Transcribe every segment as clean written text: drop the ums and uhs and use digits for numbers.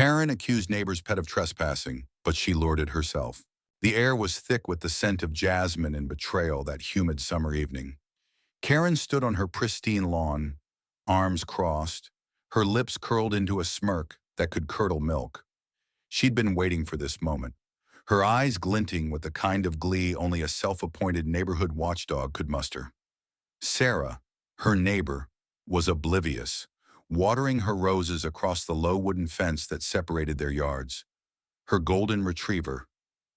Karen accused neighbor's pet of trespassing, but she lured it herself. The air was thick with the scent of jasmine and betrayal that humid summer evening. Karen stood on her pristine lawn, arms crossed, her lips curled into a smirk that could curdle milk. She'd been waiting for this moment, her eyes glinting with the kind of glee only a self-appointed neighborhood watchdog could muster. Sarah, her neighbor, was oblivious, watering her roses across the low wooden fence that separated their yards. Her golden retriever,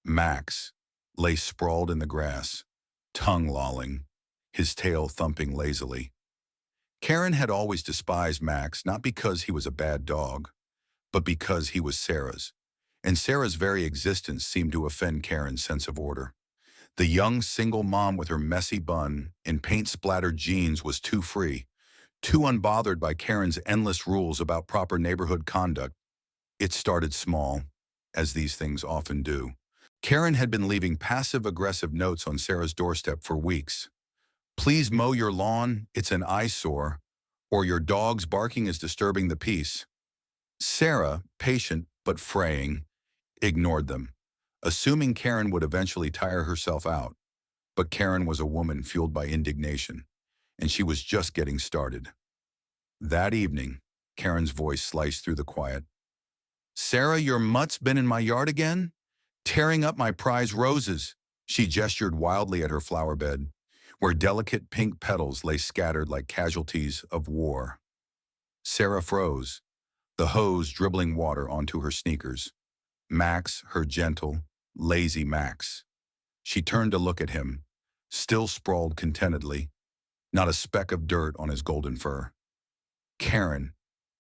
Max, lay sprawled in the grass, tongue lolling, his tail thumping lazily. Karen had always despised Max, not because he was a bad dog, but because he was Sarah's, and Sarah's very existence seemed to offend Karen's sense of order. The young single mom with her messy bun and paint-splattered jeans was too free, too unbothered by Karen's endless rules about proper neighborhood conduct. It started small, as these things often do. Karen had been leaving passive-aggressive notes on Sarah's doorstep for weeks. "Please mow your lawn, it's an eyesore," or "Your dog's barking is disturbing the peace." Sarah, patient but fraying, ignored them, assuming Karen would eventually tire herself out. But Karen was a woman fueled by indignation, and she was just getting started. That evening, Karen's voice sliced through the quiet. "Sarah, your mutt's been in my yard again? Tearing up my prize roses." She gestured wildly at her flower bed, where delicate pink petals lay scattered like casualties of war. Sarah froze, the hose dribbling water onto her sneakers. Max, her gentle, lazy Max. She turned to look at him, still sprawled contentedly, not a speck of dirt on his golden fur. "Karen,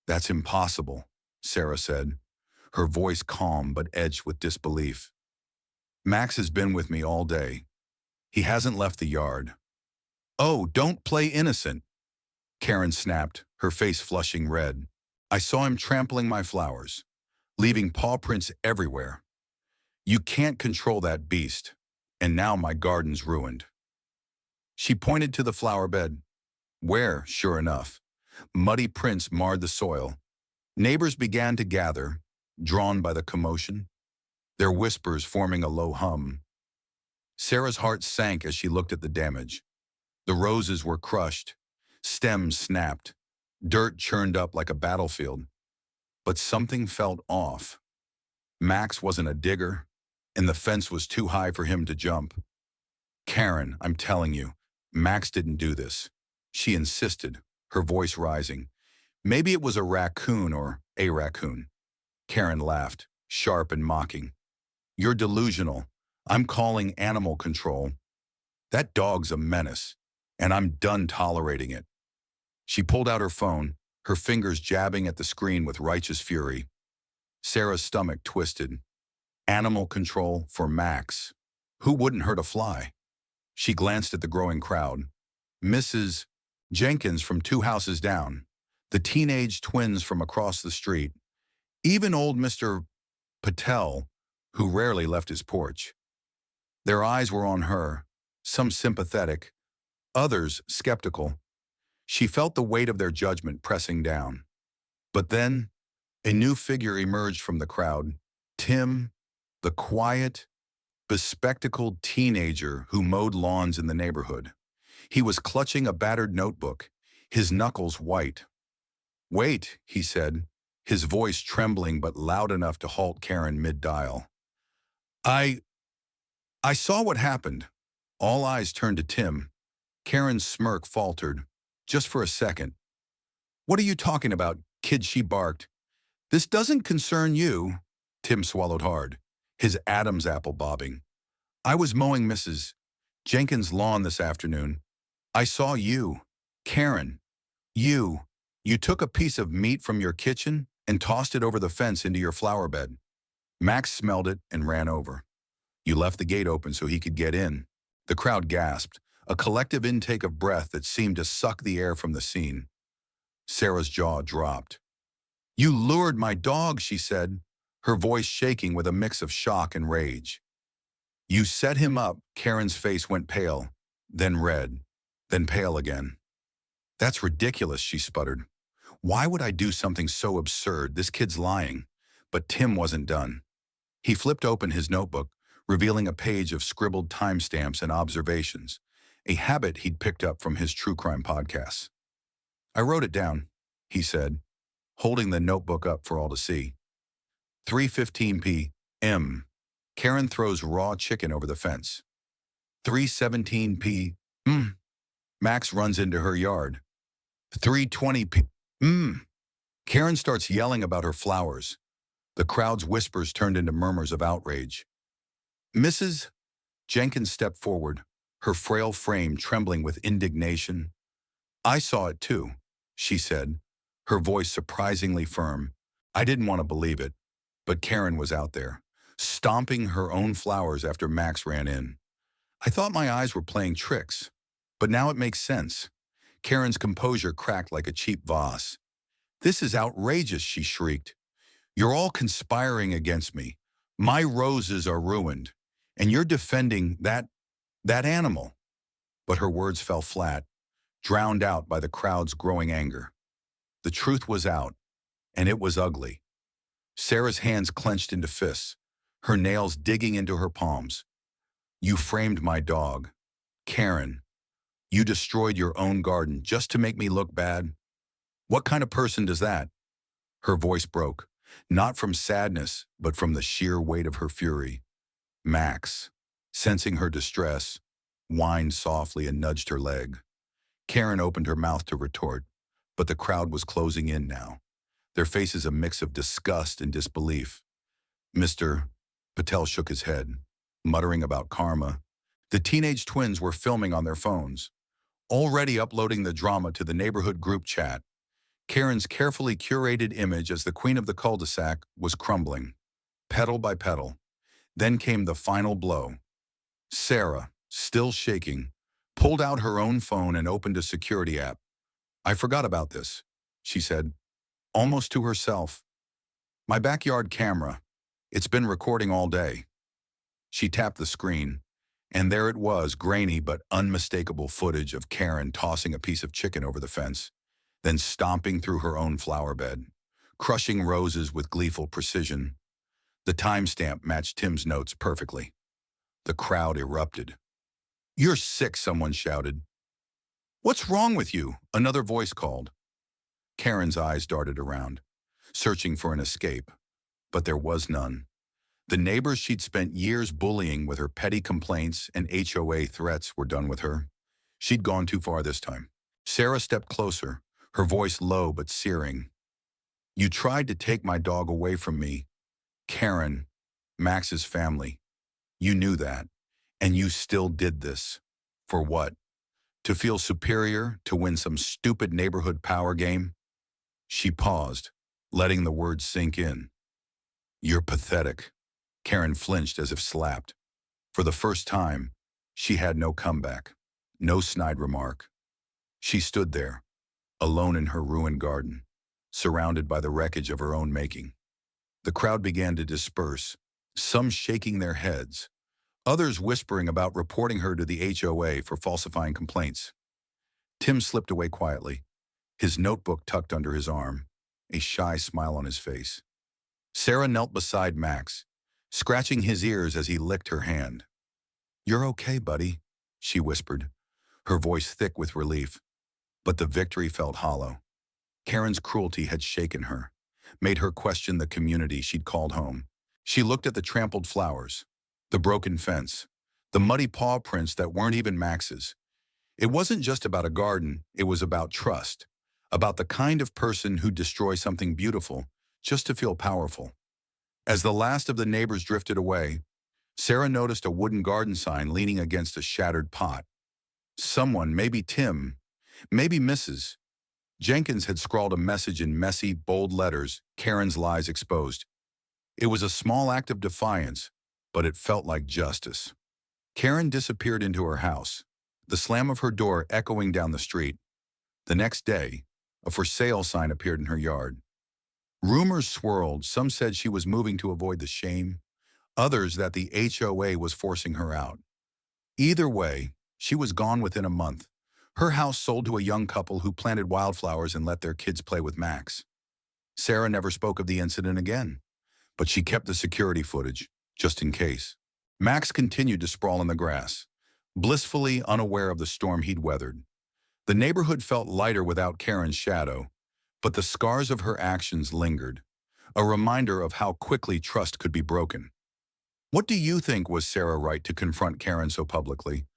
that's impossible," Sarah said, her voice calm but edged with disbelief. "Max has been with me all day. He hasn't left the yard." "Oh, don't play innocent," Karen snapped, her face flushing red. "I saw him trampling my flowers, leaving paw prints everywhere. You can't control that beast, and now my garden's ruined." She pointed to the flower bed, where, sure enough, muddy prints marred the soil. Neighbors began to gather, drawn by the commotion, their whispers forming a low hum. Sarah's heart sank as she looked at the damage. The roses were crushed, stems snapped, dirt churned up like a battlefield. But something felt off. Max wasn't a digger, and the fence was too high for him to jump. "Karen, I'm telling you, Max didn't do this," she insisted, her voice rising. "Maybe it was a raccoon or a raccoon." Karen laughed, sharp and mocking. "You're delusional. I'm calling animal control. That dog's a menace, and I'm done tolerating it." She pulled out her phone, her fingers jabbing at the screen with righteous fury. Sarah's stomach twisted. Animal control for Max. Who wouldn't hurt a fly? She glanced at the growing crowd. Mrs. Jenkins from 2 houses down, the teenage twins from across the street, even old Mr. Patel, who rarely left his porch. Their eyes were on her, some sympathetic, others skeptical. She felt the weight of their judgment pressing down. But then, a new figure emerged from the crowd. Tim, the quiet, bespectacled teenager who mowed lawns in the neighborhood. He was clutching a battered notebook, his knuckles white. "Wait," he said, his voice trembling but loud enough to halt Karen mid-dial. I saw what happened." All eyes turned to Tim. Karen's smirk faltered, just for a second. "What are you talking about, kid?" she barked. "This doesn't concern you." Tim swallowed hard, his Adam's apple bobbing. "I was mowing Mrs. Jenkins' lawn this afternoon. I saw you. Karen, you took a piece of meat from your kitchen and tossed it over the fence into your flower bed. Max smelled it and ran over. You left the gate open so he could get in." The crowd gasped, a collective intake of breath that seemed to suck the air from the scene. Sarah's jaw dropped. "You lured my dog," she said, her voice shaking with a mix of shock and rage. "You set him up." Karen's face went pale, then red, then pale again. "That's ridiculous," she sputtered. "Why would I do something so absurd? This kid's lying." But Tim wasn't done. He flipped open his notebook, revealing a page of scribbled timestamps and observations, a habit he'd picked up from his true crime podcasts. I wrote it down, he said, holding the notebook up for all to see. 3:15 p.m. Karen throws raw chicken over the fence. 3:17 p.m. Max runs into her yard. 3:20 p.m. Karen starts yelling about her flowers. The crowd's whispers turned into murmurs of outrage. Mrs. Jenkins stepped forward, her frail frame trembling with indignation. I saw it too, she said, her voice surprisingly firm. I didn't want to believe it, but Karen was out there, stomping her own flowers after Max ran in. I thought my eyes were playing tricks, but now it makes sense. Karen's composure cracked like a cheap vase. This is outrageous, she shrieked. You're all conspiring against me. My roses are ruined, and you're defending that animal. But her words fell flat, drowned out by the crowd's growing anger. The truth was out, and it was ugly. Sarah's hands clenched into fists, her nails digging into her palms. You framed my dog. Karen, you destroyed your own garden just to make me look bad. What kind of person does that? Her voice broke, not from sadness, but from the sheer weight of her fury. Max, sensing her distress, whined softly and nudged her leg. Karen opened her mouth to retort, but the crowd was closing in now, their faces a mix of disgust and disbelief. Mr. Patel shook his head, muttering about karma. The teenage twins were filming on their phones, already uploading the drama to the neighborhood group chat. Karen's carefully curated image as the queen of the cul-de-sac was crumbling, petal by petal. Then came the final blow. Sarah, still shaking, pulled out her own phone and opened a security app. I forgot about this, she said, almost to herself. My backyard camera. It's been recording all day. She tapped the screen, and there it was, grainy but unmistakable footage of Karen tossing a piece of chicken over the fence, then stomping through her own flower bed, crushing roses with gleeful precision. The timestamp matched Tim's notes perfectly. The crowd erupted. You're sick, someone shouted. What's wrong with you? Another voice called. Karen's eyes darted around, searching for an escape, but there was none. The neighbors she'd spent years bullying with her petty complaints and HOA threats were done with her. She'd gone too far this time. Sarah stepped closer, her voice low but searing. You tried to take my dog away from me. Karen, Max's family. You knew that, and you still did this. For what? To feel superior, to win some stupid neighborhood power game? She paused, letting the words sink in. You're pathetic. Karen flinched as if slapped. For the first time, she had no comeback, no snide remark. She stood there, alone in her ruined garden, surrounded by the wreckage of her own making. The crowd began to disperse, some shaking their heads, others whispering about reporting her to the HOA for falsifying complaints. Tim slipped away quietly, his notebook tucked under his arm, a shy smile on his face. Sarah knelt beside Max, scratching his ears as he licked her hand. You're okay, buddy, she whispered, her voice thick with relief. But the victory felt hollow. Karen's cruelty had shaken her, made her question the community she'd called home. She looked at the trampled flowers, the broken fence, the muddy paw prints that weren't even Max's. It wasn't just about a garden, it was about trust, about the kind of person who'd destroy something beautiful just to feel powerful. As the last of the neighbors drifted away, Sarah noticed a wooden garden sign leaning against a shattered pot. Someone, maybe Tim, maybe Mrs. Jenkins, had scrawled a message in messy, bold letters, Karen's lies exposed. It was a small act of defiance, but it felt like justice. Karen disappeared into her house, the slam of her door echoing down the street. The next day, a for sale sign appeared in her yard. Rumors swirled. Some said she was moving to avoid the shame, others that the HOA was forcing her out. Either way, she was gone within a month. Her house sold to a young couple who planted wildflowers and let their kids play with Max. Sarah never spoke of the incident again, but she kept the security footage, just in case. Max continued to sprawl in the grass, blissfully unaware of the storm he'd weathered. The neighborhood felt lighter without Karen's shadow, but the scars of her actions lingered, a reminder of how quickly trust could be broken. What do you think? Was Sarah right to confront Karen so publicly?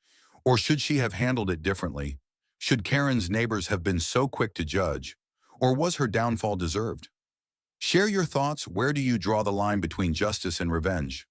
Or should she have handled it differently? Should Karen's neighbors have been so quick to judge? Or was her downfall deserved? Share your thoughts. Where do you draw the line between justice and revenge?